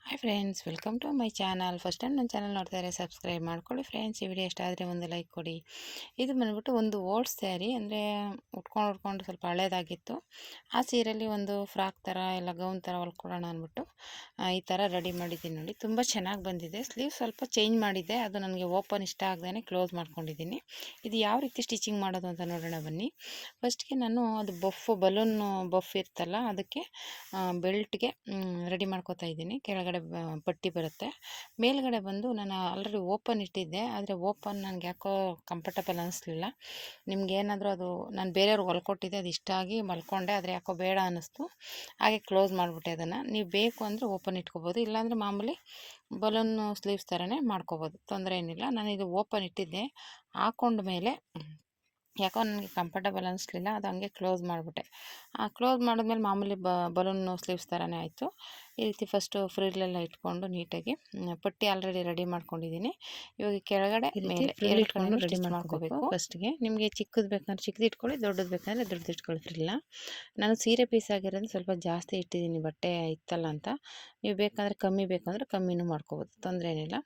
Hi friends, welcome to my channel. First time ನನ್ನ channel ನೋಡ್ತಾ ಇದ್ದಾರೆ, ಸಬ್ಸ್ಕ್ರೈಬ್ ಮಾಡ್ಕೊಳ್ಳಿ ಫ್ರೆಂಡ್ಸ್. ಈ ವಿಡಿಯೋ ಇಷ್ಟ ಆದರೆ ಒಂದು ಲೈಕ್ ಕೊಡಿ. ಇದು ಬಂದ್ಬಿಟ್ಟು ಒಂದು ಓಲ್ಡ್ ಸ್ಯಾರಿ, ಅಂದರೆ ಉಟ್ಕೊಂಡು ಸ್ವಲ್ಪ ಹಳೇದಾಗಿತ್ತು. ಆ ಸೀರೆಯಲ್ಲಿ ಒಂದು ಫ್ರಾಕ್ ಥರ ಎಲ್ಲ ಗೌನ್ ಥರ ಹೊಲ್ಕೊಳ್ಳೋಣ ಅಂದ್ಬಿಟ್ಟು ಈ ಥರ ರೆಡಿ ಮಾಡಿದ್ದೀನಿ. ನೋಡಿ, ತುಂಬ ಚೆನ್ನಾಗಿ ಬಂದಿದೆ. ಸ್ಲೀವ್ ಸ್ವಲ್ಪ ಚೇಂಜ್ ಮಾಡಿದ್ದೆ, ಅದು ನನಗೆ ಓಪನ್ ಇಷ್ಟ ಆಗದೇ ಕ್ಲೋಸ್ ಮಾಡ್ಕೊಂಡಿದ್ದೀನಿ. ಇದು ಯಾವ ರೀತಿ ಸ್ಟಿಚಿಂಗ್ ಮಾಡೋದು ಅಂತ ನೋಡೋಣ ಬನ್ನಿ. ಫಸ್ಟ್ಗೆ ನಾನು ಅದು ಬಲೂನ್ ಬಫ್ ಇರ್ತಲ್ಲ, ಅದಕ್ಕೆ ಬೆಲ್ಟ್ಗೆ ರೆಡಿ ಮಾಡ್ಕೋತಾ ಇದ್ದೀನಿ. ಕೆಳಗಡೆ ಪಟ್ಟಿ ಬರುತ್ತೆ, ಮೇಲ್ಗಡೆ ಬಂದು ನಾನು ಆಲ್ರೆಡಿ ಓಪನ್ ಇಟ್ಟಿದ್ದೆ, ಆದರೆ ಓಪನ್ ನನಗೆ ಯಾಕೋ ಕಂಫರ್ಟಬಲ್ ಅನ್ನಿಸ್ಲಿಲ್ಲ. ನಿಮ್ಗೆ ಏನಾದರೂ ಅದು ನಾನು ಬೇರೆಯವ್ರಿಗೆ ಹೊಲ್ಕೊಟ್ಟಿದ್ದೆ, ಅದು ಇಷ್ಟ ಆಗಿ ಮಲ್ಕೊಂಡೆ, ಆದರೆ ಯಾಕೋ ಬೇಡ ಅನ್ನಿಸ್ತು, ಹಾಗೆ ಕ್ಲೋಸ್ ಮಾಡಿಬಿಟ್ಟೆ. ಅದನ್ನು ನೀವು ಬೇಕು ಅಂದರೆ ಓಪನ್ ಇಟ್ಕೋಬೋದು, ಇಲ್ಲಾಂದರೆ ಮಾಮೂಲಿ ಬಲೂನ್ ಸ್ಲೀವ್ಸ್ ಥರನೇ ಮಾಡ್ಕೋಬೋದು, ತೊಂದರೆ ಏನಿಲ್ಲ. ನಾನು ಇದು ಓಪನ್ ಇಟ್ಟಿದ್ದೆ, ಹಾಕೊಂಡ ಮೇಲೆ ಯಾಕೋ ನನಗೆ ಕಂಫರ್ಟಬಲ್ ಅನ್ನಿಸ್ಲಿಲ್ಲ, ಅದು ಹಂಗೆ ಕ್ಲೋಸ್ ಮಾಡಿಬಿಟ್ಟೆ. ಕ್ಲೋಸ್ ಮಾಡಿದ್ಮೇಲೆ ಮಾಮೂಲಿ ಬಲೂನ್ ಸ್ಲೀವ್ಸ್ ಥರನೇ ಆಯಿತು. ಈ ರೀತಿ ಫಸ್ಟು ಫ್ರಿಲ್ಲೆಲ್ಲ ಇಟ್ಕೊಂಡು ನೀಟಾಗಿ ಪಟ್ಟಿ ಆಲ್ರೆಡಿ ರೆಡಿ ಮಾಡ್ಕೊಂಡಿದ್ದೀನಿ. ಇವಾಗ ಕೆಳಗಡೆ ಮೇಲೆ ಇಟ್ಕೊಂಡು ರೆಡಿ ಮಾಡ್ಕೋಬೇಕು. ಫಸ್ಟ್ಗೆ ನಿಮಗೆ ಚಿಕ್ಕದು ಬೇಕಂದ್ರೆ ಚಿಕ್ಕದು ಇಟ್ಕೊಳ್ಳಿ, ದೊಡ್ಡದು ಬೇಕಂದರೆ ದೊಡ್ಡದು ಇಟ್ಕೊಳ್ಳಿ. ಫ್ರಿಲ್ಲ ನಾನು ಸೀರೆ ಪೀಸ್ ಆಗಿರೋದು ಸ್ವಲ್ಪ ಜಾಸ್ತಿ ಇಟ್ಟಿದ್ದೀನಿ, ಬಟ್ಟೆ ಇತ್ತಲ್ಲ ಅಂತ. ನೀವು ಬೇಕಂದರೆ ಕಮ್ಮಿ ಬೇಕಂದ್ರೆ ಕಮ್ಮಿನೂ ಮಾಡ್ಕೋಬೋದು, ತೊಂದರೆ ಏನಿಲ್ಲ.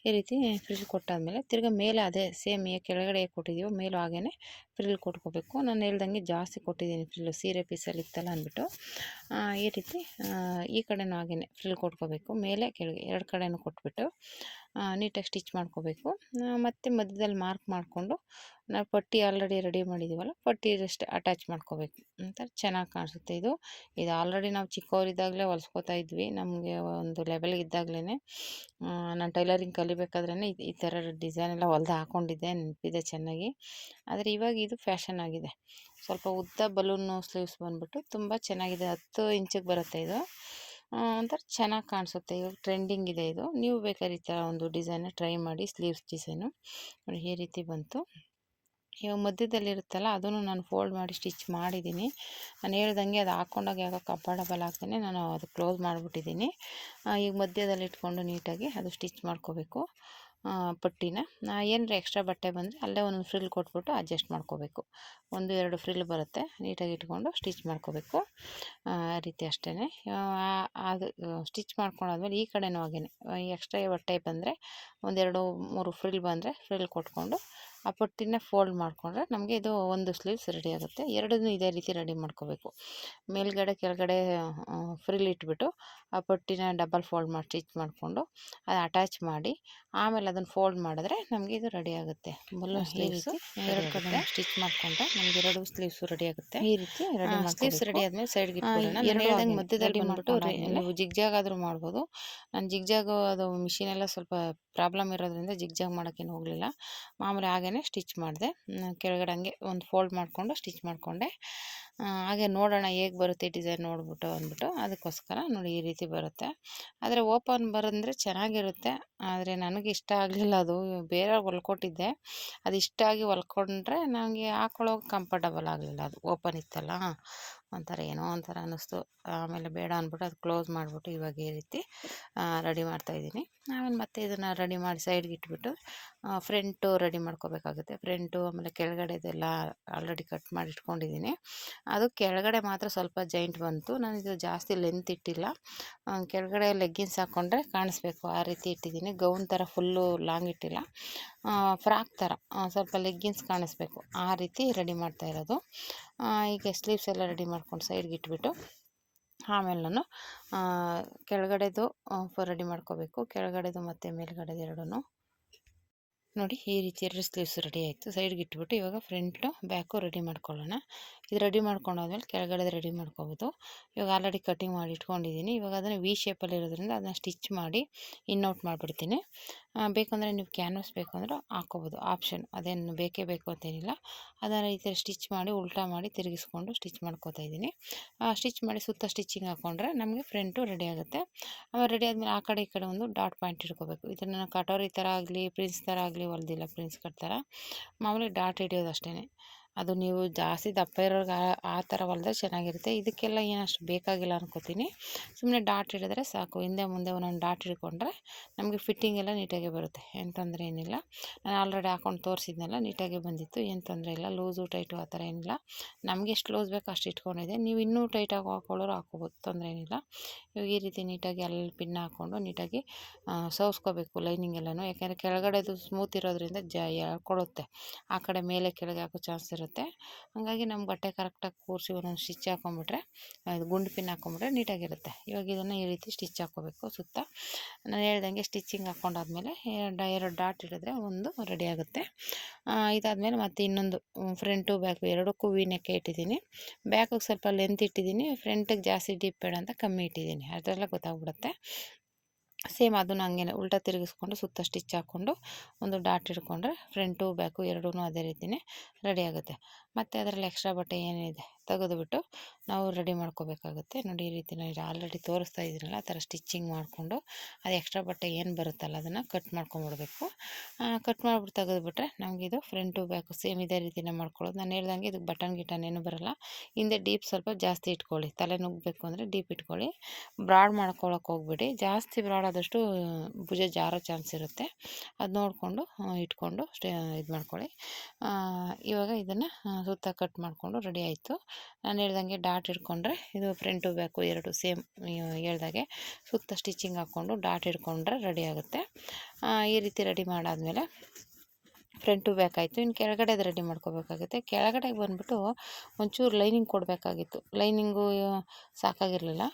ಈ ರೀತಿ ಫ್ರಿಲ್ ಕೊಟ್ಟಾದಮೇಲೆ ತಿರ್ಗಿ ಮೇಲೆ ಅದೇ ಸೇಮ್ ಕೆಳಗಡೆ ಕೊಟ್ಟಿದ್ದೀವೋ ಮೇಲೂ ಹಾಗೇ ಫ್ರಿಲ್ ಕೊಟ್ಕೋಬೇಕು. ನಾನು ಹೇಳ್ದಂಗೆ ಜಾಸ್ತಿ ಕೊಟ್ಟಿದ್ದೀನಿ ಫ್ರಿಲ್ಲು, ಸೀರೆ ಪೀಸಲ್ಲಿ ಇತ್ತಲ್ಲ ಅಂದ್ಬಿಟ್ಟು. ಈ ರೀತಿ ಈ ಕಡೆನೂ ಹಾಗೇ ಫ್ರಿಲ್ ಕೊಟ್ಕೋಬೇಕು, ಮೇಲೆ ಕೆಳಗೆ ಎರಡು ಕಡೆನೂ ಕೊಟ್ಬಿಟ್ಟು ನೀಟಾಗಿ ಸ್ಟಿಚ್ ಮಾಡ್ಕೋಬೇಕು. ಮತ್ತು ಮಧ್ಯದಲ್ಲಿ ಮಾರ್ಕ್ ಮಾಡಿಕೊಂಡು ನಾವು ಪಟ್ಟಿ ಆಲ್ರೆಡಿ ರೆಡಿ ಮಾಡಿದ್ದೀವಲ್ಲ, ಪಟ್ಟಿ ಜಸ್ಟ್ ಅಟ್ಯಾಚ್ ಮಾಡ್ಕೋಬೇಕು ಅಂತ ಚೆನ್ನಾಗಿ ಕಾಣಿಸುತ್ತೆ. ಇದು ಆಲ್ರೆಡಿ ನಾವು ಚಿಕ್ಕವರಿದ್ದಾಗಲೇ ಹೊಲ್ಸ್ಕೊತಾ ಇದ್ವಿ, ನಮಗೆ ಒಂದು ಲೆವೆಲ್ಗೆ ಇದ್ದಾಗಲೇ. ನಾನು ಟೈಲರಿಂಗ್ ಕಲಿಬೇಕಾದ್ರೇ ಈ ಥರ ಡಿಸೈನ್ ಎಲ್ಲ ಹೊಲ್ದು ಹಾಕ್ಕೊಂಡಿದ್ದೆ, ನೆನಪಿದೆ ಚೆನ್ನಾಗಿ. ಆದರೆ ಇವಾಗ ಇದು ಫ್ಯಾಷನ್ ಆಗಿದೆ. ಸ್ವಲ್ಪ ಉದ್ದ ಬಲೂನು ಸ್ಲೀವ್ಸ್ ಬಂದ್ಬಿಟ್ಟು ತುಂಬ ಚೆನ್ನಾಗಿದೆ, 10 ಇಂಚಿಗೆ ಬರುತ್ತೆ ಇದು. ಒಂಥರ ಚೆನ್ನಾಗಿ ಕಾಣಿಸುತ್ತೆ, ಇವಾಗ ಟ್ರೆಂಡಿಂಗ್ ಇದೆ ಇದು. ನೀವು ಬೇಕಾದ್ರೆ ಈ ಥರ ಒಂದು ಡಿಸೈನ ಟ್ರೈ ಮಾಡಿ, ಸ್ಲೀವ್ಸ್ ಡಿಸೈನು ನೋಡಿ ಈ ರೀತಿ ಬಂತು. ಇವಾಗ ಮಧ್ಯದಲ್ಲಿರುತ್ತಲ್ಲ, ಅದನ್ನು ನಾನು ಫೋಲ್ಡ್ ಮಾಡಿ ಸ್ಟಿಚ್ ಮಾಡಿದ್ದೀನಿ. ನಾನು ಹೇಳ್ದಂಗೆ ಅದು ಹಾಕ್ಕೊಂಡಾಗ ಯಾಕೋ ಕಂಫರ್ಟಬಲ್ ಆಗ್ತಾನೆ, ನಾನು ಅದು ಕ್ಲೋಸ್ ಮಾಡಿಬಿಟ್ಟಿದ್ದೀನಿ. ಈಗ ಮಧ್ಯದಲ್ಲಿ ಇಟ್ಕೊಂಡು ನೀಟಾಗಿ ಅದು ಸ್ಟಿಚ್ ಮಾಡ್ಕೋಬೇಕು ಪಟ್ಟಿನ. ಏನರ ಎಕ್ಸ್ಟ್ರಾ ಬಟ್ಟೆ ಬಂದರೆ ಅಲ್ಲೇ ಒಂದೊಂದು ಫ್ರಿಲ್ ಕೊಟ್ಬಿಟ್ಟು ಅಡ್ಜಸ್ಟ್ ಮಾಡ್ಕೋಬೇಕು. 1-2 ಫ್ರಿಲ್ ಬರುತ್ತೆ, ನೀಟಾಗಿ ಇಟ್ಕೊಂಡು ಸ್ಟಿಚ್ ಮಾಡ್ಕೋಬೇಕು. ಆ ರೀತಿ ಅಷ್ಟೇ. ಅದು ಸ್ಟಿಚ್ ಮಾಡ್ಕೊಂಡಾದ್ಮೇಲೆ ಈ ಕಡೆನೂ ಹಾಗೇ ಎಕ್ಸ್ಟ್ರಾ ಬಟ್ಟೆ ಬಂದರೆ 1-2-3 ಫ್ರಿಲ್ ಬಂದರೆ ಫ್ರಿಲ್ ಕೊಟ್ಕೊಂಡು ಆ ಪಟ್ಟಿನ ಫೋಲ್ಡ್ ಮಾಡಿಕೊಂಡ್ರೆ ನಮಗೆ ಇದು ಒಂದು ಸ್ಲೀವ್ಸ್ ರೆಡಿ ಆಗುತ್ತೆ. ಎರಡನ್ನೂ ಇದೇ ರೀತಿ ರೆಡಿ ಮಾಡ್ಕೋಬೇಕು. ಮೇಲ್ಗಡೆ ಕೆಳಗಡೆ ಫ್ರಿಲ್ ಇಟ್ಬಿಟ್ಟು ಆ ಪಟ್ಟಿನ ಡಬಲ್ ಫೋಲ್ಡ್ ಮಾಡಿ ಸ್ಟಿಚ್ ಮಾಡಿಕೊಂಡು ಅದು ಅಟ್ಯಾಚ್ ಮಾಡಿ ಆಮೇಲೆ ಅದನ್ನು ಫೋಲ್ಡ್ ಮಾಡಿದ್ರೆ ನಮಗೆ ಇದು ರೆಡಿ ಆಗುತ್ತೆ. ಬಲೂನ್ ಸ್ಲೀವ್ಸು ಎರಡು ಕಡೆ ಸ್ಟಿಚ್ ಮಾಡಿಕೊಂಡ್ರೆ ನಮಗೆ 2 ಸ್ಲೀವ್ಸು ರೆಡಿ ಆಗುತ್ತೆ. ಈ ರೀತಿ ರೆಡಿ ಸ್ಲೀವ್ಸ್ ರೆಡಿ ಆದಮೇಲೆ ಸೈಡ್ಗೆ ಇಟ್ಬಿಡೋಣ. ಹೇಳ್ದಂಗೆ ಮಧ್ಯದಲ್ಲಿ ಬಂದ್ಬಿಟ್ಟು ನೀವು ಜಿಗ್ಜಾಗ್ ಆದರೂ ಮಾಡ್ಬೋದು. ನಾನು ಜಿಗ್ಜಾಗು ಅದು ಮಿಷಿನೆಲ್ಲ ಸ್ವಲ್ಪ ಪ್ರಾಬ್ಲಮ್ ಇರೋದ್ರಿಂದ ಜಿಗ್ಜಾಗ್ ಮಾಡೋಕ್ಕೇನು ಹೋಗಲಿಲ್ಲ, ಮಾಮೂಲಿ ಹಾಗೇ ಸ್ಟಿಚ್ ಮಾಡಿದೆ. ಕೆಳಗಡೆ ಹಂಗೆ ಒಂದು ಫೋಲ್ಡ್ ಮಾಡಿಕೊಂಡು ಸ್ಟಿಚ್ ಮಾಡಿಕೊಂಡೆ. ಹಾಗೆ ನೋಡೋಣ ಹೇಗೆ ಬರುತ್ತೆ ಡಿಸೈನ್ ನೋಡ್ಬಿಟ್ಟು ಅಂದ್ಬಿಟ್ಟು, ಅದಕ್ಕೋಸ್ಕರ ನೋಡಿ ಈ ರೀತಿ ಬರುತ್ತೆ. ಆದರೆ ಓಪನ್ ಬರಂದರೆ ಚೆನ್ನಾಗಿರುತ್ತೆ, ಆದರೆ ನನಗೆ ಇಷ್ಟ ಆಗಲಿಲ್ಲ. ಅದು ಬೇರೆಯವ್ರಿಗೆ ಹೊಲ್ಕೊಟ್ಟಿದ್ದೆ, ಅದು ಇಷ್ಟ ಆಗಿ ಹೊಲ್ಕೊಂಡ್ರೆ ನನಗೆ ಹಾಕೊಳ್ಳೋಕೆ ಕಂಫರ್ಟಬಲ್ ಆಗಲಿಲ್ಲ. ಅದು ಓಪನ್ ಇತ್ತಲ್ಲ, ಒಂಥರ ಏನೋ ಒಂಥರ ಅನ್ನಿಸ್ತು. ಆಮೇಲೆ ಬೇಡ ಅಂದ್ಬಿಟ್ಟು ಅದು ಕ್ಲೋಸ್ ಮಾಡಿಬಿಟ್ಟು ಇವಾಗ ಈ ರೀತಿ ರೆಡಿ ಮಾಡ್ತಾಯಿದ್ದೀನಿ. ಆಮೇಲೆ ಮತ್ತೆ ಇದನ್ನು ರೆಡಿ ಮಾಡಿ ಸೈಡ್ಗೆ ಇಟ್ಬಿಟ್ಟು ಫ್ರಂಟು ರೆಡಿ ಮಾಡ್ಕೋಬೇಕಾಗುತ್ತೆ. ಫ್ರಂಟು ಆಮೇಲೆ ಕೆಳಗಡೆದೆಲ್ಲ ಆಲ್ರೆಡಿ ಕಟ್ ಮಾಡಿ ಇಟ್ಕೊಂಡಿದ್ದೀನಿ. ಅದು ಕೆಳಗಡೆ ಮಾತ್ರ ಸ್ವಲ್ಪ ಜಾಯಿಂಟ್ ಬಂತು, ನಾನು ಇದು ಜಾಸ್ತಿ ಲೆಂತ್ ಇಟ್ಟಿಲ್ಲ. ಕೆಳಗಡೆ ಲೆಗ್ಗಿನ್ಸ್ ಹಾಕ್ಕೊಂಡ್ರೆ ಕಾಣಿಸ್ಬೇಕು ಆ ರೀತಿ ಇಟ್ಟಿದ್ದೀನಿ. ಗೌನ್ ಥರ ಫುಲ್ಲು ಲಾಂಗ್ ಇಟ್ಟಿಲ್ಲ, ಫ್ರಾಕ್ ಥರ ಸ್ವಲ್ಪ ಲೆಗ್ಗಿನ್ಸ್ ಕಾಣಿಸ್ಬೇಕು ಆ ರೀತಿ ರೆಡಿ ಮಾಡ್ತಾ ಇರೋದು. ಈಗ ಸ್ಲೀವ್ಸ್ ಎಲ್ಲ ರೆಡಿ ಮಾಡ್ಕೊಂಡು ಸೈಡ್ಗೆ ಇಟ್ಬಿಟ್ಟು ಆಮೇಲೆ ನಾನು ಕೆಳಗಡೆದು ರೆಡಿ ಮಾಡ್ಕೋಬೇಕು. ಕೆಳಗಡೆದು ಮತ್ತು ಮೇಲ್ಗಡೆದು ಎರಡೂ ನೋಡಿ ಈ ರೀತಿ 2 ಸ್ಲೀವ್ಸ್ ರೆಡಿ ಆಯಿತು. ಸೈಡ್ಗೆ ಇಟ್ಬಿಟ್ಟು ಇವಾಗ ಫ್ರಂಟು ಬ್ಯಾಕು ರೆಡಿ ಮಾಡ್ಕೊಳ್ಳೋಣ. ಇದು ರೆಡಿ ಮಾಡ್ಕೊಂಡಾದ್ಮೇಲೆ ಕೆಳಗಡೆ ರೆಡಿ ಮಾಡ್ಕೋಬೋದು. ಇವಾಗ ಆಲ್ರೆಡಿ ಕಟಿಂಗ್ ಮಾಡಿ ಇಟ್ಕೊಂಡಿದ್ದೀನಿ. ಇವಾಗ ಅದನ್ನು ವಿ ಶೇಪಲ್ಲಿ ಇರೋದ್ರಿಂದ ಅದನ್ನು ಸ್ಟಿಚ್ ಮಾಡಿ ಔಟ್ ಮಾಡಿಬಿಡ್ತೀನಿ. ಬೇಕಂದರೆ ನೀವು ಕ್ಯಾನ್ವಾಸ್ ಬೇಕಂದ್ರೆ ಹಾಕ್ಕೋಬೋದು, ಆಪ್ಷನ್, ಅದೇನು ಬೇಕೇ ಬೇಕು ಅಂತೇನಿಲ್ಲ. ಅದನ್ನು ಈ ಥರ ಸ್ಟಿಚ್ ಮಾಡಿ ಉಲ್ಟಾ ಮಾಡಿ ತಿರುಗಿಸ್ಕೊಂಡು ಸ್ಟಿಚ್ ಮಾಡ್ಕೋತಾ ಇದ್ದೀನಿ. ಸ್ಟಿಚ್ ಮಾಡಿ ಸುತ್ತ ಸ್ಟಿಚಿಂಗ್ ಹಾಕ್ಕೊಂಡ್ರೆ ನಮಗೆ ಫ್ರಂಟು ರೆಡಿ ಆಗುತ್ತೆ. ಆಮೇಲೆ ರೆಡಿ ಆದಮೇಲೆ ಆ ಕಡೆ ಈ ಕಡೆ ಒಂದು ಡಾಟ್ ಪಾಯಿಂಟ್ ಇಟ್ಕೋಬೇಕು. ಇದನ್ನು ಕಟೋರಿ ಥರ ಆಗಲಿ ಪ್ರಿನ್ಸ್ ಥರ ಆಗಲಿ ಹೊಲ್ದಿಲ್ಲ, ಪ್ರಿನ್ಸ್ ಕಟ್ ಥರ ಮಾಮೂಲಿ ಡಾಟ್ ಹಿಡಿಯೋದು ಅಷ್ಟೇ. ಅದು ನೀವು ಜಾಸ್ತಿ ದಪ್ಪ ಇರೋರ್ಗೆ ಆ ಥರ ಹೊಲ್ದ್ರೆ ಚೆನ್ನಾಗಿರುತ್ತೆ. ಇದಕ್ಕೆಲ್ಲ ಏನಷ್ಟು ಬೇಕಾಗಿಲ್ಲ ಅನ್ಕೋತೀನಿ. ಸುಮ್ಮನೆ ಡಾಟ್ ಹಿಡಿದ್ರೆ ಸಾಕು. ಹಿಂದೆ ಮುಂದೆ ಒಂದೊಂದು ಡಾಟ್ ಹಿಡ್ಕೊಂಡ್ರೆ ನಮಗೆ ಫಿಟ್ಟಿಂಗ್ ಎಲ್ಲ ನೀಟಾಗಿ ಬರುತ್ತೆ. ಏನು ತೊಂದರೆ ಏನಿಲ್ಲ. ನಾನು ಆಲ್ರೆಡಿ ಹಾಕೊಂಡು ತೋರಿಸಿದ್ನಲ್ಲ, ನೀಟಾಗಿ ಬಂದಿತ್ತು. ಏನು ತೊಂದರೆ ಇಲ್ಲ. ಲೂಸು ಟೈಟು ಆ ಥರ ಏನಿಲ್ಲ. ನಮಗೆ ಎಷ್ಟು ಲೂಸ್ ಬೇಕೋ ಅಷ್ಟು ಇಟ್ಕೊಂಡಿದ್ದೆ. ನೀವು ಇನ್ನೂ ಟೈಟಾಗಿ ಹಾಕೊಳ್ಳೋರು ಹಾಕ್ಕೋಬೋದು, ತೊಂದರೆ ಏನಿಲ್ಲ. ಇವಾಗ ಈ ರೀತಿ ನೀಟಾಗಿ ಅಲ್ಲಿ ಪಿನ್ ಹಾಕ್ಕೊಂಡು ನೀಟಾಗಿ ಸವಸ್ಕೋಬೇಕು ಲೈನಿಂಗ್ ಎಲ್ಲನೂ. ಯಾಕೆಂದರೆ ಕೆಳಗಡೆದು ಸ್ಮೂತ್ ಇರೋದ್ರಿಂದ ಎಳ್ಕೊಳ್ಳುತ್ತೆ. ಆ ಕಡೆ ಮೇಲೆ ಕೆಳಗೆ ಹಾಕೋ ಚಾನ್ಸ್ ಇರುತ್ತೆ. ಹಾಗಾಗಿ ನಮ್ಮ ಬಟ್ಟೆ ಕರೆಕ್ಟಾಗಿ ಕೂರಿಸಿ ಒಂದೊಂದು ಸ್ಟಿಚ್ ಹಾಕ್ಕೊಂಬಿಟ್ರೆ, ಇದು ಗುಂಡು ಪಿನ್ ಹಾಕ್ಕೊಂಬಿಟ್ರೆ ನೀಟಾಗಿರುತ್ತೆ. ಇವಾಗ ಇದನ್ನು ಈ ರೀತಿ ಸ್ಟಿಚ್ ಹಾಕ್ಕೋಬೇಕು ಸುತ್ತ. ನಾನು ಹೇಳ್ದಂಗೆ ಸ್ಟಿಚಿಂಗ್ ಹಾಕ್ಕೊಂಡಾದ್ಮೇಲೆ ಎರಡು ಡಾಟ್ ಹಿಡಿದ್ರೆ ಒಂದು ರೆಡಿ ಆಗುತ್ತೆ. ಇದಾದಮೇಲೆ ಮತ್ತೆ ಇನ್ನೊಂದು ಫ್ರಂಟು ಬ್ಯಾಕು ಎರಡಕ್ಕೂ ವಿ ನೆಕ್ ಇಟ್ಟಿದ್ದೀನಿ. ಬ್ಯಾಕಿಗೆ ಸ್ವಲ್ಪ ಲೆಂತ್ ಇಟ್ಟಿದ್ದೀನಿ, ಫ್ರಂಟಿಗೆ ಜಾಸ್ತಿ ಡೀಪ್ ಬೇಡ ಅಂತ ಕಮ್ಮಿ ಇಟ್ಟಿದ್ದೀನಿ. ಅದರಲ್ಲೇ ಗೊತ್ತಾಗ್ಬಿಡುತ್ತೆ. ಸೇಮ್ ಅದನ್ನು ಹಂಗೆ ಉಲ್ಟಾ ತಿರುಗಿಸ್ಕೊಂಡು ಸುತ್ತ ಸ್ಟಿಚ್ ಹಾಕ್ಕೊಂಡು ಒಂದು ಡಾಟ್ ಹಿಡ್ಕೊಂಡ್ರೆ ಫ್ರಂಟು ಬ್ಯಾಕು ಎರಡೂ ಅದೇ ರೀತಿಯೇ ರೆಡಿ ಆಗುತ್ತೆ. ಮತ್ತು ಅದರಲ್ಲಿ ಎಕ್ಸ್ಟ್ರಾ ಬಟ್ಟೆ ಏನಿದೆ ತೆಗೆದುಬಿಟ್ಟು ನಾವು ರೆಡಿ ಮಾಡ್ಕೋಬೇಕಾಗುತ್ತೆ. ನೋಡಿ, ಈ ರೀತಿ ನಾನು ಆಲ್ರೆಡಿ ತೋರಿಸ್ತಾ ಇದ್ದೀನಲ್ಲ, ಆ ಥರ ಸ್ಟಿಚ್ಚಿಂಗ್ ಮಾಡಿಕೊಂಡು ಅದು ಎಕ್ಸ್ಟ್ರಾ ಬಟ್ಟೆ ಏನು ಬರುತ್ತಲ್ಲ ಅದನ್ನು ಕಟ್ ಮಾಡ್ಕೊಂಬಿಡ್ಬೇಕು. ಕಟ್ ಮಾಡಿಬಿಟ್ಟು ತೆಗೆದುಬಿಟ್ರೆ ನಮಗಿದು ಫ್ರಂಟು ಬ್ಯಾಕು ಸೇಮ್ ಇದೇ ರೀತಿಯೇ ಮಾಡ್ಕೊಳ್ಳೋದು. ನಾನು ಹೇಳ್ದಂಗೆ ಇದಕ್ಕೆ ಬಟನ್ ಏನೂ ಬರೋಲ್ಲ. ಹಿಂದೆ ಡೀಪ್ ಸ್ವಲ್ಪ ಜಾಸ್ತಿ ಇಟ್ಕೊಳ್ಳಿ. ತಲೆ ನುಗ್ಗಬೇಕು ಅಂದರೆ ಡೀಪ್ ಇಟ್ಕೊಳ್ಳಿ. ಬ್ರಾಡ್ ಮಾಡ್ಕೊಳ್ಳೋಕೆ ಹೋಗ್ಬಿಡಿ. ಜಾಸ್ತಿ ಬ್ರಾಡ್ ಆದಷ್ಟು ಭುಜ ಜಾರೋ ಚಾನ್ಸ್ ಇರುತ್ತೆ. ಅದು ನೋಡಿಕೊಂಡು ಇಟ್ಕೊಂಡು ಇದು ಮಾಡ್ಕೊಳ್ಳಿ. ಇವಾಗ ಇದನ್ನು ಸುತ್ತ ಕಟ್ ಮಾಡಿಕೊಂಡು ರೆಡಿ ಆಯಿತು. ನಾನು ಹೇಳ್ದಂಗೆ ಡಾಟ್ ಹಿಡ್ಕೊಂಡ್ರೆ ಇದು ಫ್ರಂಟು ಬ್ಯಾಕು ಎರಡು ಸೇಮ್ ಹೇಳ್ದಾಗೆ ಸುತ್ತ ಸ್ಟಿಚಿಂಗ್ ಹಾಕ್ಕೊಂಡು ಡಾಟ್ ಹಿಡ್ಕೊಂಡ್ರೆ ರೆಡಿ ಆಗುತ್ತೆ. ಈ ರೀತಿ ರೆಡಿ ಮಾಡಾದಮೇಲೆ ಫ್ರಂಟು ಬ್ಯಾಕ್ ಆಯಿತು. ಇನ್ನು ಕೆಳಗಡೆ ಅದು ರೆಡಿ ಮಾಡ್ಕೋಬೇಕಾಗುತ್ತೆ. ಕೆಳಗಡೆಗೆ ಬಂದುಬಿಟ್ಟು ಒಂಚೂರು ಲೈನಿಂಗ್ ಕೊಡಬೇಕಾಗಿತ್ತು. ಲೈನಿಂಗು ಸಾಕಾಗಿರಲಿಲ್ಲ.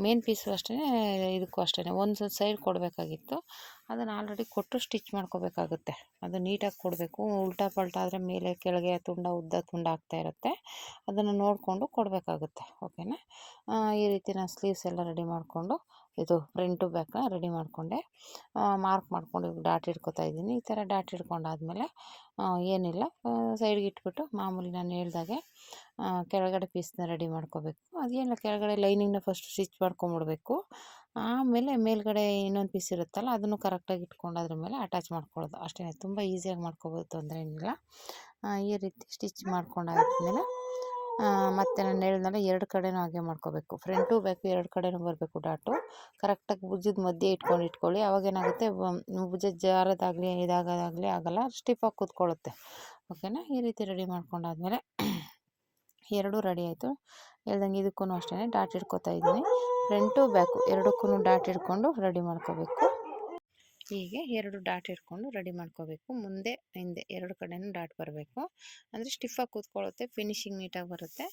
ಮೇನ್ ಪೀಸು ಅಷ್ಟೇ, ಇದಕ್ಕೂ ಅಷ್ಟೇ ಒಂದು ಸೈಡ್ ಕೊಡಬೇಕಾಗಿತ್ತು. ಅದನ್ನು ಆಲ್ರೆಡಿ ಕೊಟ್ಟು ಸ್ಟಿಚ್ ಮಾಡ್ಕೋಬೇಕಾಗುತ್ತೆ. ಅದು ನೀಟಾಗಿ ಕೊಡಬೇಕು. ಉಲ್ಟಾ ಪಲ್ಟಾ ಆದರೆ ಮೇಲೆ ಕೆಳಗೆ ಉದ್ದ ತುಂಡ ಆಗ್ತಾ ಇರುತ್ತೆ. ಅದನ್ನು ನೋಡಿಕೊಂಡು ಕೊಡಬೇಕಾಗುತ್ತೆ. ಓಕೆನಾ. ಈ ರೀತಿ ನಾನು ಸ್ಲೀವ್ಸ್ ಎಲ್ಲ ರೆಡಿ ಮಾಡಿಕೊಂಡು ಇದು ಫ್ರಂಟು ಬ್ಯಾಕ್ನ ರೆಡಿ ಮಾಡಿಕೊಂಡೆ. ಮಾರ್ಕ್ ಮಾಡಿಕೊಂಡು ಡಾಟ್ ಹಿಡ್ಕೊತಾ ಇದ್ದೀನಿ. ಈ ಥರ ಡಾಟ್ ಹಿಡ್ಕೊಂಡಾದ್ಮೇಲೆ ಏನಿಲ್ಲ, ಸೈಡ್ಗೆ ಇಟ್ಬಿಟ್ಟು ಮಾಮೂಲಿ ನಾನು ಹೇಳ್ದಾಗೆ ಕೆಳಗಡೆ ಪೀಸ್ನ ರೆಡಿ ಮಾಡ್ಕೋಬೇಕು. ಅದೇನಿಲ್ಲ, ಕೆಳಗಡೆ ಲೈನಿಂಗ್ನ ಫಸ್ಟ್ ಸ್ಟಿಚ್ ಮಾಡ್ಕೊಂಬಿಡ್ಬೇಕು. ಆಮೇಲೆ ಮೇಲ್ಗಡೆ ಇನ್ನೊಂದು ಪೀಸ್ ಇರುತ್ತಲ್ಲ ಅದನ್ನು ಕರೆಕ್ಟಾಗಿ ಇಟ್ಕೊಂಡು ಅದ್ರ ಮೇಲೆ ಅಟ್ಯಾಚ್ ಮಾಡ್ಕೊಳ್ಳೋದು ಅಷ್ಟೇ. ತುಂಬ ಈಸಿಯಾಗಿ ಮಾಡ್ಕೋಬೋದು, ತೊಂದರೆ ಏನಿಲ್ಲ. ಈ ರೀತಿ ಸ್ಟಿಚ್ ಮಾಡ್ಕೊಂಡಾದ್ಮೇಲೆ ಮತ್ತು ನಾನು ಹೇಳಿದ್ನಲ್ಲ, ಎರಡು ಕಡೆನೂ ಹಾಗೆ ಮಾಡ್ಕೋಬೇಕು. ಫ್ರಂಟು ಬ್ಯಾಕು ಎರಡು ಕಡೆನೂ ಬರಬೇಕು ಡಾಟು. ಕರೆಕ್ಟಾಗಿ ಭುಜದ ಮಧ್ಯೆ ಇಟ್ಕೊಳ್ಳಿ. ಅವಾಗೇನಾಗುತ್ತೆ, ಭುಜ ಜಾರೋದಾಗಲಿ ಇದಾಗೋದಾಗಲಿ ಆಗೋಲ್ಲ, ಸ್ಟಿಫಾಗಿ ಕೂತ್ಕೊಳ್ಳುತ್ತೆ. ಓಕೆನಾ. ಈ ರೀತಿ ರೆಡಿ ಮಾಡ್ಕೊಂಡಾದ್ಮೇಲೆ ಎರಡೂ ರೆಡಿ ಆಯಿತು. ಹೇಳ್ದಂಗೆ ಇದಕ್ಕೂ ಅಷ್ಟೇ ಡಾಟ್ ಹಿಡ್ಕೊತಾ ಇದ್ದೀನಿ. ಫ್ರಂಟು ಬ್ಯಾಕು ಎರಡಕ್ಕೂ ಡಾಟ್ ಹಿಡ್ಕೊಂಡು ರೆಡಿ ಮಾಡ್ಕೋಬೇಕು. ಹೀಗೆ ಎರಡು ಡಾಟ್ ಹಿಡ್ಕೊಂಡು ರೆಡಿ ಮಾಡ್ಕೋಬೇಕು. ಮುಂದೆ ಹಿಂದೆ ಎರಡು ಕಡೆನೂ ಡಾಟ್ ಬರಬೇಕು. ಅಂದರೆ ಸ್ಟಿಫಾಗಿ ಕೂತ್ಕೊಳ್ಳುತ್ತೆ, ಫಿನಿಶಿಂಗ್ ನೀಟಾಗಿ ಬರುತ್ತೆ.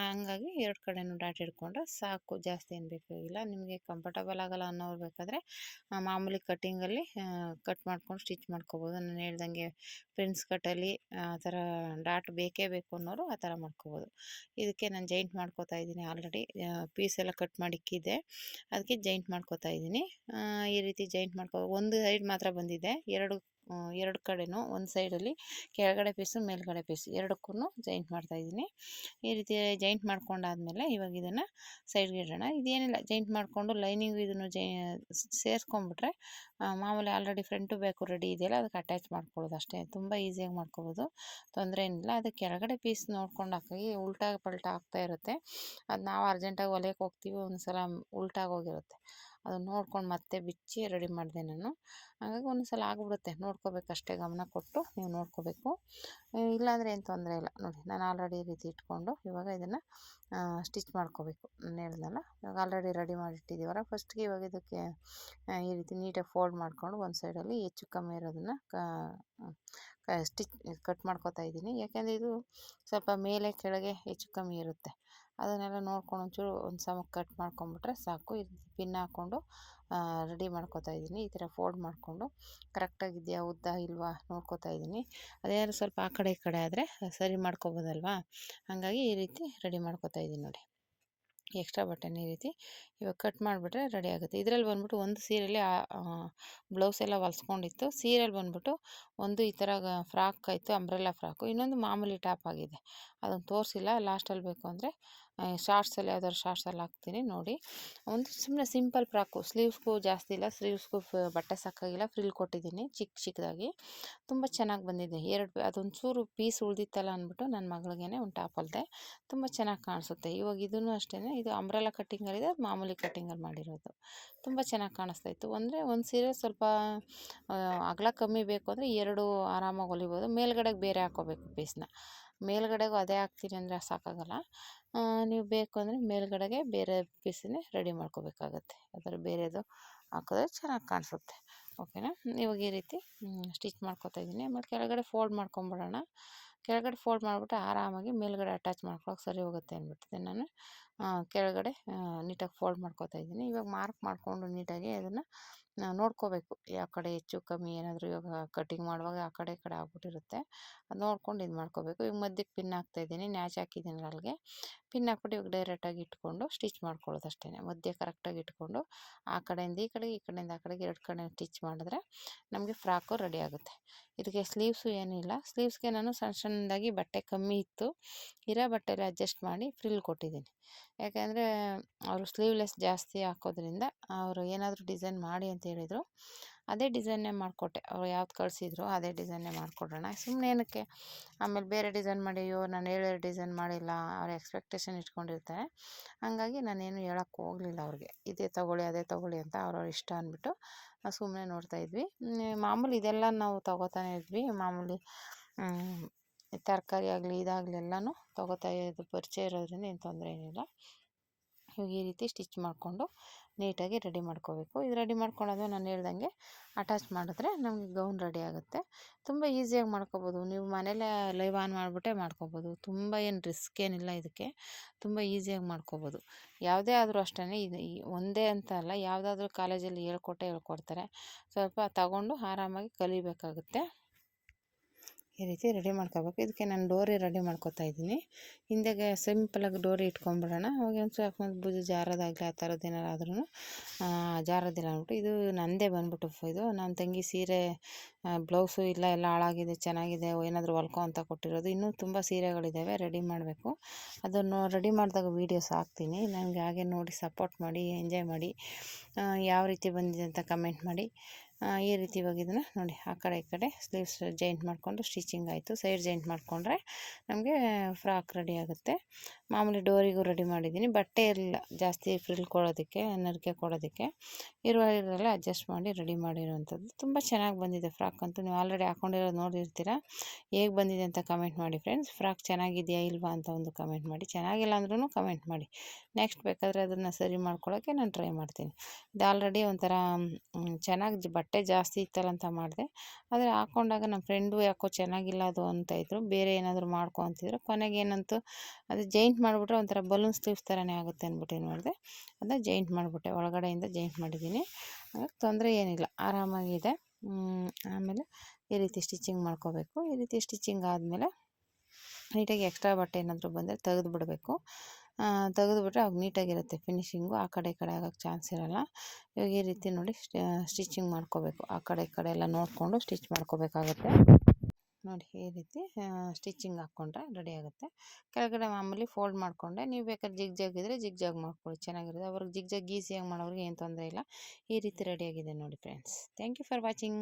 ಹಂಗಾಗಿ ಎರಡು ಕಡೆನೂ ಡಾಟ್ ಹಿಡ್ಕೊಂಡ್ರೆ ಸಾಕು, ಜಾಸ್ತಿ ಏನು ಬೇಕಾಗಿಲ್ಲ. ನಿಮಗೆ ಕಂಫರ್ಟಬಲ್ ಆಗೋಲ್ಲ ಅನ್ನೋರು ಬೇಕಾದರೆ ಮಾಮೂಲಿ ಕಟ್ಟಿಂಗಲ್ಲಿ ಕಟ್ ಮಾಡ್ಕೊಂಡು ಸ್ಟಿಚ್ ಮಾಡ್ಕೋಬೋದು. ನಾನು ಹೇಳ್ದಂಗೆ ಫ್ರೆಂಡ್ಸ್ ಕಟ್ಟಲ್ಲಿ ಆ ಥರ ಡಾಟ್ ಬೇಕೇ ಬೇಕು ಅನ್ನೋರು ಆ ಥರ ಮಾಡ್ಕೋಬೋದು. ಇದಕ್ಕೆ ನಾನು ಜೈಂಟ್ ಮಾಡ್ಕೋತಾ ಇದ್ದೀನಿ. ಆಲ್ರೆಡಿ ಪೀಸ್ ಎಲ್ಲ ಕಟ್ ಮಾಡಿ ಇಕ್ಕಿದ್ದೆ, ಅದಕ್ಕೆ ಜೈಂಟ್ ಮಾಡ್ಕೋತಾ ಇದ್ದೀನಿ. ಈ ರೀತಿ ಜೈಂಟ್ ಒಂದು ಸೈಡ್ ಮಾತ್ರ ಬಂದಿದೆ. ಎರಡು ಕಡೆನೂ ಒಂದು ಸೈಡಲ್ಲಿ ಕೆಳಗಡೆ ಪೀಸು ಮೇಲ್ಗಡೆ ಪೀಸು ಎರಡಕ್ಕೂ ಜೈಂಟ್ ಮಾಡ್ತಾಯಿದ್ದೀನಿ. ಈ ರೀತಿ ಜೈಂಟ್ ಮಾಡ್ಕೊಂಡಾದ್ಮೇಲೆ ಇವಾಗ ಇದನ್ನು ಸೈಡ್ಗೆ ಇಡೋಣ. ಇದೇನಿಲ್ಲ, ಜೈಂಟ್ ಮಾಡಿಕೊಂಡು ಲೈನಿಂಗ್ ಇದನ್ನು ಸೇರಿಸ್ಕೊಂಡ್ಬಿಟ್ರೆ ಮಾಮೂಲಿ ಆಲ್ರೆಡಿ ಫ್ರಂಟು ಬ್ಯಾಕು ರೆಡಿ ಇದೆಯಲ್ಲ, ಅದಕ್ಕೆ ಅಟ್ಯಾಚ್ ಮಾಡ್ಕೊಳ್ಳೋದು ಅಷ್ಟೇ. ತುಂಬ ಈಸಿಯಾಗಿ ಮಾಡ್ಕೋಬೋದು, ತೊಂದರೆ ಏನಿಲ್ಲ. ಅದಕ್ಕೆ ಕೆಳಗಡೆ ಪೀಸ್ ನೋಡ್ಕೊಂಡು ಹಾಕಿ. ಉಲ್ಟಾ ಪಲ್ಟಾ ಆಗ್ತಾ ಇರುತ್ತೆ. ಅದು ನಾವು ಅರ್ಜೆಂಟಾಗಿ ಹೊಲಿಯೋಕೆ ಹೋಗ್ತೀವಿ, ಒಂದು ಸಲ ಉಲ್ಟಾಗಿ ಹೋಗಿರುತ್ತೆ. ಅದನ್ನು ನೋಡ್ಕೊಂಡು ಮತ್ತೆ ಬಿಚ್ಚಿ ರೆಡಿ ಮಾಡಿದೆ ನಾನು. ಹಾಗಾಗಿ ಒಂದು ಸಲ ಆಗಿಬಿಡುತ್ತೆ, ನೋಡ್ಕೋಬೇಕು ಅಷ್ಟೇ, ಗಮನ ಕೊಟ್ಟು ನೀವು ನೋಡ್ಕೋಬೇಕು. ಇಲ್ಲಾಂದರೆ ಏನು ತೊಂದರೆ ಇಲ್ಲ. ನೋಡಿ, ನಾನು ಆಲ್ರೆಡಿ ಈ ರೀತಿ ಇಟ್ಕೊಂಡು ಇವಾಗ ಇದನ್ನು ಸ್ಟಿಚ್ ಮಾಡ್ಕೋಬೇಕು. ನಾನು ಹೇಳ್ದಲ್ಲ, ಇವಾಗ ಆಲ್ರೆಡಿ ರೆಡಿ ಮಾಡಿಟ್ಟಿದ್ದೀವಲ್ಲ, ಫಸ್ಟ್ಗೆ ಇವಾಗ ಇದಕ್ಕೆ ಈ ರೀತಿ ನೀಟಾಗಿ ಫೋಲ್ಡ್ ಮಾಡಿಕೊಂಡು ಒಂದು ಸೈಡಲ್ಲಿ ಹೆಚ್ಚು ಕಮ್ಮಿ ಇರೋದನ್ನು ಸ್ಟಿಚ್ ಕಟ್ ಮಾಡ್ಕೋತಾ ಇದ್ದೀನಿ. ಯಾಕೆಂದರೆ ಇದು ಸ್ವಲ್ಪ ಮೇಲೆ ಕೆಳಗೆ ಹೆಚ್ಚು ಕಮ್ಮಿ ಇರುತ್ತೆ. ಅದನ್ನೆಲ್ಲ ನೋಡ್ಕೊಂಡು ಒಂಚೂರು ಒಂದು ಸಮಕ್ಕೆ ಕಟ್ ಮಾಡ್ಕೊಂಬಿಟ್ರೆ ಸಾಕು. ಈ ರೀತಿ ಪಿನ್ ಹಾಕ್ಕೊಂಡು ರೆಡಿ ಮಾಡ್ಕೋತಾ ಇದ್ದೀನಿ. ಈ ಥರ ಫೋಲ್ಡ್ ಮಾಡಿಕೊಂಡು ಕರೆಕ್ಟಾಗಿದೆಯಾ ಉದ್ದ ಇಲ್ವಾ ನೋಡ್ಕೋತಾ ಇದ್ದೀನಿ. ಅದೇನಾದ್ರು ಸ್ವಲ್ಪ ಆ ಕಡೆ ಈ ಕಡೆ ಆದರೆ ಸರಿ ಮಾಡ್ಕೊಬೋದಲ್ವಾ. ಹಾಗಾಗಿ ಈ ರೀತಿ ರೆಡಿ ಮಾಡ್ಕೋತಾ ಇದ್ದೀನಿ. ನೋಡಿ, ಎಕ್ಸ್ಟ್ರಾ ಬಟ್ಟೆನ ಈ ರೀತಿ ಇವಾಗ ಕಟ್ ಮಾಡಿಬಿಟ್ರೆ ರೆಡಿ ಆಗುತ್ತೆ. ಇದರಲ್ಲಿ ಬಂದ್ಬಿಟ್ಟು ಒಂದು ಸೀರೆಯಲ್ಲಿ ಬ್ಲೌಸ್ ಎಲ್ಲ ಹೊಲ್ಸ್ಕೊಂಡಿತ್ತು. ಸೀರೆಯಲ್ಲಿ ಬಂದ್ಬಿಟ್ಟು ಒಂದು ಈ ಥರ ಫ್ರಾಕ್ ಆಯಿತು, ಅಂಬ್ರೆಲ್ಲಾ ಫ್ರಾಕು. ಇನ್ನೊಂದು ಮಾಮೂಲಿ ಟಾಪ್ ಆಗಿದೆ. ಅದನ್ನು ತೋರಿಸಿಲ್ಲ, ಲಾಸ್ಟಲ್ಲಿ ಬೇಕು ಅಂದರೆ ಶಾರ್ಟ್ಸಲ್ಲಿ ಯಾವ್ದಾದ್ರು ಶಾರ್ಟ್ಸಲ್ಲಿ ಹಾಕ್ತೀನಿ ನೋಡಿ. ಒಂದು ಸುಮ್ಮನೆ ಸಿಂಪಲ್ ಫ್ರಾಕು, ಸ್ಲೀವ್ಸ್ಗೂ ಜಾಸ್ತಿ ಇಲ್ಲ, ಸ್ಲೀವ್ಸ್ಗೂ ಬಟ್ಟೆ ಸಾಕಾಗಿಲ್ಲ, ಫ್ರಿಲ್ ಕೊಟ್ಟಿದ್ದೀನಿ ಚಿಕ್ಕದಾಗಿ. ತುಂಬ ಚೆನ್ನಾಗಿ ಬಂದಿದೆ. ಅದೊಂದು ಚೂರು ಪೀಸ್ ಉಳಿದಿತ್ತಲ್ಲ ಅಂದ್ಬಿಟ್ಟು ನನ್ನ ಮಗಳಿಗೇನೆ ಒಂದು ಟಾಪ್ ಹೊಲಿದೆ. ತುಂಬ ಚೆನ್ನಾಗಿ ಕಾಣಿಸುತ್ತೆ. ಇವಾಗ ಇದೂ ಅಷ್ಟೇ, ಇದು ಅಂಬ್ರೆಲಾ ಕಟ್ಟಿಂಗಲ್ಲಿದೆ, ಮಾಮೂಲಿ ಕಟ್ಟಿಂಗಲ್ಲಿ ಮಾಡಿರೋದು. ತುಂಬ ಚೆನ್ನಾಗಿ ಕಾಣಿಸ್ತಾ ಇತ್ತು. ಅಂದರೆ ಒಂದು ಸೀರೆ ಸ್ವಲ್ಪ ಅಗಲ ಕಮ್ಮಿ ಬೇಕು ಅಂದರೆ 2 ಆರಾಮಾಗಿ ಹೊಲಿಬೋದು. ಮೇಲ್ಗಡೆಗೆ ಬೇರೆ ಹಾಕ್ಕೋಬೇಕು ಪೀಸ್ನ. ಮೇಲ್ಗಡೆಗೂ ಅದೇ ಹಾಕ್ತೀನಿ ಅಂದರೆ ಸಾಕಾಗಲ್ಲ. ನೀವು ಬೇಕು ಅಂದರೆ ಮೇಲ್ಗಡೆಗೆ ಬೇರೆ ಪೀಸನ್ನೇ ರೆಡಿ ಮಾಡ್ಕೋಬೇಕಾಗತ್ತೆ. ಅದರ ಬೇರೆದು ಹಾಕಿದ್ರೆ ಚೆನ್ನಾಗಿ ಕಾಣಿಸುತ್ತೆ. ಓಕೆನಾ. ಇವಾಗ ಈ ರೀತಿ ಸ್ಟಿಚ್ ಮಾಡ್ಕೊತಾ ಇದ್ದೀನಿ. ಆಮೇಲೆ ಕೆಳಗಡೆ ಫೋಲ್ಡ್ ಮಾಡ್ಕೊಂಬಿಡೋಣ. ಕೆಳಗಡೆ ಫೋಲ್ಡ್ ಮಾಡಿಬಿಟ್ಟು ಆರಾಮಾಗಿ ಮೇಲ್ಗಡೆ ಅಟ್ಯಾಚ್ ಮಾಡ್ಕೊಳಕ್ಕೆ ಸರಿ ಹೋಗುತ್ತೆ ಅಂದ್ಬಿಟ್ಟಿದೆ ನಾನು ಕೆಳಗಡೆ ನೀಟಾಗಿ ಫೋಲ್ಡ್ ಮಾಡ್ಕೊತಾ ಇದ್ದೀನಿ. ಇವಾಗ ಮಾರ್ಕ್ ಮಾಡಿಕೊಂಡು ನೀಟಾಗಿ ಅದನ್ನು ನೋಡ್ಕೋಬೇಕು, ಯಾವ ಕಡೆ ಹೆಚ್ಚು ಕಮ್ಮಿ ಏನಾದರೂ ಇವಾಗ ಕಟಿಂಗ್ ಮಾಡುವಾಗ ಆ ಕಡೆ ಈ ಕಡೆ ಆಗ್ಬಿಟ್ಟಿರುತ್ತೆ. ಅದು ನೋಡ್ಕೊಂಡು ಇದು ಮಾಡ್ಕೋಬೇಕು. ಈಗ ಮಧ್ಯಕ್ಕೆ ಪಿನ್ ಹಾಕ್ತಾಯಿದ್ದೀನಿ, ನ್ಯಾಚ್ ಹಾಕಿದ್ದೀನಿ ಅಲ್ಲಿಗೆ. ಪಿನ್ ಹಾಕ್ಬಿಟ್ಟು ಇವಾಗ ಡೈರೆಕ್ಟಾಗಿ ಇಟ್ಕೊಂಡು ಸ್ಟಿಚ್ ಮಾಡ್ಕೊಳ್ಳೋದು ಅಷ್ಟೇ. ಮಧ್ಯೆ ಕರೆಕ್ಟಾಗಿ ಇಟ್ಕೊಂಡು ಆ ಕಡೆಯಿಂದ ಈ ಕಡೆಗೆ, ಈ ಕಡೆಯಿಂದ ಆ ಕಡೆಗೆ 2 ಕಡೆ ಸ್ಟಿಚ್ ಮಾಡಿದ್ರೆ ನಮಗೆ ಫ್ರಾಕು ರೆಡಿ ಆಗುತ್ತೆ. ಇದಕ್ಕೆ ಸ್ಲೀವ್ಸು ಏನಿಲ್ಲ. ಸ್ಲೀವ್ಸ್ಗೆ ನಾನು ಸಣ್ಣದಾಗಿ ಬಟ್ಟೆ ಕಮ್ಮಿ ಇತ್ತು, ಇರೋ ಬಟ್ಟೆಲಿ ಅಡ್ಜಸ್ಟ್ ಮಾಡಿ ಫ್ರಿಲ್ ಕೊಟ್ಟಿದ್ದೀನಿ. ಯಾಕೆಂದರೆ ಅವರು ಸ್ಲೀವ್ಲೆಸ್ ಜಾಸ್ತಿ ಹಾಕೋದ್ರಿಂದ ಅವರು ಏನಾದರೂ ಡಿಸೈನ್ ಮಾಡಿ ಅಂತ ಹೇಳಿದರು. ಅದೇ ಡಿಸೈನ್ನೇ ಮಾಡಿಕೊಟ್ಟೆ. ಅವ್ರು ಯಾವ್ದು ಕಳಿಸಿದ್ರು ಅದೇ ಡಿಸೈನ್ನೇ ಮಾಡಿಕೊಡೋಣ, ಸುಮ್ಮನೆ ಏನಕ್ಕೆ ಆಮೇಲೆ ಬೇರೆ ಡಿಸೈನ್ ಮಾಡಿ, ಅಯ್ಯೋ ನಾನು ಹೇಳಿರೋ ಡಿಸೈನ್ ಮಾಡಿಲ್ಲ, ಅವ್ರು ಎಕ್ಸ್ಪೆಕ್ಟೇಷನ್ ಇಟ್ಕೊಂಡಿರ್ತಾರೆ. ಹಾಗಾಗಿ ನಾನೇನು ಹೇಳೋಕ್ಕೆ ಹೋಗಲಿಲ್ಲ ಅವ್ರಿಗೆ, ಇದೇ ತೊಗೊಳ್ಳಿ ಅದೇ ತೊಗೊಳ್ಳಿ ಅಂತ. ಅವ್ರವ್ರ ಇಷ್ಟ ಅಂದ್ಬಿಟ್ಟು ಸುಮ್ಮನೆ ನೋಡ್ತಾಯಿದ್ವಿ. ಮಾಮೂಲಿ ಇದೆಲ್ಲ ನಾವು ತೊಗೋತಾನೆ ಇದ್ವಿ. ಮಾಮೂಲಿ ತರಕಾರಿ ಆಗಲಿ ಇದಾಗಲಿ ಎಲ್ಲನೂ ತೊಗೋತಾ ಇರೋದು ಪರಿಚಯ ಇರೋದ್ರಿಂದ ಏನು ತೊಂದರೆ ಏನಿಲ್ಲ. ಇವಾಗ ಈ ರೀತಿ ಸ್ಟಿಚ್ ಮಾಡಿಕೊಂಡು ನೀಟಾಗಿ ರೆಡಿ ಮಾಡ್ಕೋಬೇಕು. ಇದು ರೆಡಿ ಮಾಡ್ಕೊಳ್ಳೋದು ನಾನು ಹೇಳ್ದಂಗೆ ಅಟ್ಯಾಚ್ ಮಾಡಿದ್ರೆ ನಮಗೆ ಗೌನ್ ರೆಡಿ ಆಗುತ್ತೆ. ತುಂಬ ಈಸಿಯಾಗಿ ಮಾಡ್ಕೋಬೋದು. ನೀವು ಮನೇಲೇ ಲೈವ್ ಆನ್ ಮಾಡಿಬಿಟ್ಟೆ ಮಾಡ್ಕೋಬೋದು. ತುಂಬ ಏನು ರಿಸ್ಕ್ ಏನಿಲ್ಲ ಇದಕ್ಕೆ, ತುಂಬ ಈಸಿಯಾಗಿ ಮಾಡ್ಕೋಬೋದು. ಯಾವುದೇ ಆದರೂ ಅಷ್ಟೇ, ಇದು ಒಂದೇ ಅಂತ ಅಲ್ಲ, ಯಾವುದಾದ್ರೂ ಕಾಲೇಜಲ್ಲಿ ಹೇಳ್ಕೊಡ್ತಾರೆ. ಸ್ವಲ್ಪ ತಗೊಂಡು ಆರಾಮಾಗಿ ಕಲಿಬೇಕಾಗುತ್ತೆ. ಈ ರೀತಿ ರೆಡಿ ಮಾಡ್ಕೋಬೇಕು. ಇದಕ್ಕೆ ನಾನು ಡೋರಿ ರೆಡಿ ಮಾಡ್ಕೊತಾ ಇದ್ದೀನಿ. ಹಿಂದೆಗೆ ಸಿಂಪಲಾಗಿ ಡೋರಿ ಇಟ್ಕೊಂಡ್ಬಿಡೋಣ. ಅವಾಗ ಒಂದು ಸ್ವಲ್ಪ ಭುಜ ಜಾರೋದಾಗಲಿ ಆ ಥರದ್ದು ಏನಾರಾದ್ರೂ ಜಾರೋದಿಲ್ಲ ಅಂದ್ಬಿಟ್ಟು. ಇದು ನನ್ನದೇ ಬಂದ್ಬಿಟ್ಟು ಇದು ನನ್ನ ತಂಗಿ ಸೀರೆ ಬ್ಲೌಸು ಇಲ್ಲ, ಎಲ್ಲ ಹಾಳಾಗಿದೆ, ಚೆನ್ನಾಗಿದೆ, ಏನಾದರೂ ಹೊಲ್ಕೊ ಅಂತ ಕೊಟ್ಟಿರೋದು. ಇನ್ನೂ ತುಂಬ ಸೀರೆಗಳಿದ್ದಾವೆ, ರೆಡಿ ಮಾಡಬೇಕು. ಅದನ್ನು ರೆಡಿ ಮಾಡಿದಾಗ ವೀಡಿಯೋಸ್ ಹಾಕ್ತೀನಿ. ನನಗೆ ಹಾಗೆ ನೋಡಿ ಸಪೋರ್ಟ್ ಮಾಡಿ, ಎಂಜಾಯ್ ಮಾಡಿ. ಯಾವ ರೀತಿ ಬಂದಿದೆ ಅಂತ ಕಮೆಂಟ್ ಮಾಡಿ. ಈ ರೀತಿ ಇವಾಗ ಇದನ್ನು ನೋಡಿ, ಆ ಕಡೆ ಈ ಕಡೆ ಸ್ಲೀವ್ಸ್ ಜಾಯಿಂಟ್ ಮಾಡಿಕೊಂಡು ಸ್ಟಿಚಿಂಗ್ ಆಯಿತು. ಸೈಡ್ ಜಾಯಿಂಟ್ ಮಾಡಿಕೊಂಡ್ರೆ ನಮಗೆ ಫ್ರಾಕ್ ರೆಡಿ ಆಗುತ್ತೆ. ಮಾಮೂಲಿ ಡೋರಿಗೂ ರೆಡಿ ಮಾಡಿದ್ದೀನಿ. ಬಟ್ಟೆ ಇರಲಿಲ್ಲ ಜಾಸ್ತಿ ಫ್ರಿಲ್ ಕೊಡೋದಕ್ಕೆ, ನರಿಕೆ ಕೊಡೋದಕ್ಕೆ. ಇರೋಲ್ಲ ಅಡ್ಜಸ್ಟ್ ಮಾಡಿ ರೆಡಿ ಮಾಡಿರೋವಂಥದ್ದು. ತುಂಬ ಚೆನ್ನಾಗಿ ಬಂದಿದೆ ಫ್ರಾಕ್ ಅಂತೂ. ನೀವು ಆಲ್ರೆಡಿ ಹಾಕ್ಕೊಂಡಿರೋದು ನೋಡಿರ್ತೀರ. ಹೇಗೆ ಬಂದಿದೆ ಅಂತ ಕಮೆಂಟ್ ಮಾಡಿ ಫ್ರೆಂಡ್ಸ್. ಫ್ರಾಕ್ ಚೆನ್ನಾಗಿದೆಯಾ ಇಲ್ವಾ ಅಂತ ಒಂದು ಕಮೆಂಟ್ ಮಾಡಿ. ಚೆನ್ನಾಗಿಲ್ಲ ಅಂದ್ರೂ ಕಮೆಂಟ್ ಮಾಡಿ. ನೆಕ್ಸ್ಟ್ ಬೇಕಾದರೆ ಅದನ್ನು ಸರಿ ಮಾಡ್ಕೊಳ್ಳೋಕ್ಕೆ ನಾನು ಟ್ರೈ ಮಾಡ್ತೀನಿ. ಇದು ಆಲ್ರೆಡಿ ಒಂಥರ ಚೆನ್ನಾಗಿ ಬಟ್ಟೆ ಜಾಸ್ತಿ ಇತ್ತಲ್ಲ ಅಂತ ಮಾಡಿದೆ. ಆದರೆ ಹಾಕ್ಕೊಂಡಾಗ ನಮ್ಮ ಫ್ರೆಂಡು ಯಾಕೋ ಚೆನ್ನಾಗಿಲ್ಲ ಅದು ಅಂತ ಇದ್ರು, ಬೇರೆ ಏನಾದರೂ ಮಾಡ್ಕೊ ಅಂತಿದ್ರು. ಕೊನೆಗೆ ಏನಂತು, ಅದು ಜಾಯಿಂಟ್ ಮಾಡಿಬಿಟ್ರೆ ಒಂಥರ ಬಲೂನ್ ಸ್ಲೀವ್ಸ್ ಥರನೇ ಆಗುತ್ತೆ ಅಂದ್ಬಿಟ್ಟು ಏನು ಮಾಡಿದೆ, ಅದನ್ನ ಜಾಯಿಂಟ್ ಮಾಡಿಬಿಟ್ಟೆ. ಒಳಗಡೆಯಿಂದ ಜಾಯಿಂಟ್ ಮಾಡಿದ್ದೀನಿ. ತೊಂದರೆ ಏನಿಲ್ಲ, ಆರಾಮಾಗಿದೆ. ಆಮೇಲೆ ಈ ರೀತಿ ಸ್ಟಿಚಿಂಗ್ ಮಾಡ್ಕೋಬೇಕು. ಈ ರೀತಿ ಸ್ಟಿಚಿಂಗ್ ಆದಮೇಲೆ ನೀಟಾಗಿ ಎಕ್ಸ್ಟ್ರಾ ಬಟ್ಟೆ ಏನಾದರೂ ಬಂದರೆ ತೆಗೆದುಬಿಡಬೇಕು. ತೆಗೆದುಬಿಟ್ರೆ ಅವಾಗ ನೀಟಾಗಿರುತ್ತೆ ಫಿನಿಶಿಂಗು. ಆ ಕಡೆ ಈ ಕಡೆ ಆಗೋಕ್ಕೆ ಚಾನ್ಸ್ ಇರೋಲ್ಲ. ಇವಾಗ ಈ ರೀತಿ ನೋಡಿ ಸ್ಟಿಚಿಂಗ್ ಮಾಡ್ಕೋಬೇಕು. ಆ ಕಡೆ ಈ ಕಡೆ ಎಲ್ಲ ನೋಡಿಕೊಂಡು ಸ್ಟಿಚ್ ಮಾಡ್ಕೋಬೇಕಾಗತ್ತೆ. ನೋಡಿ ಈ ರೀತಿ ಸ್ಟಿಚಿಂಗ್ ಹಾಕ್ಕೊಂಡ್ರೆ ರೆಡಿ ಆಗುತ್ತೆ. ಕೆಳಗಡೆ ಮಾಮೂಲಿ ಫೋಲ್ಡ್ ಮಾಡಿಕೊಂಡೆ. ನೀವು ಬೇಕಾದ್ರೆ ಜಿಗ್ ಜಾಗ್ ಇದ್ದರೆ ಜಿಗ್ ಜಾಗ್ ಮಾಡ್ಕೊಳ್ಳಿ, ಚೆನ್ನಾಗಿರುತ್ತೆ. ಅವ್ರಿಗೆ ಜಿಗ್ ಜಾಗ್ ಈಸಿಯಾಗಿ ಮಾಡೋರಿಗೆ ಏನು ತೊಂದರೆ ಇಲ್ಲ. ಈ ರೀತಿ ರೆಡಿಯಾಗಿದೆ ನೋಡಿ friends. Thank you for watching.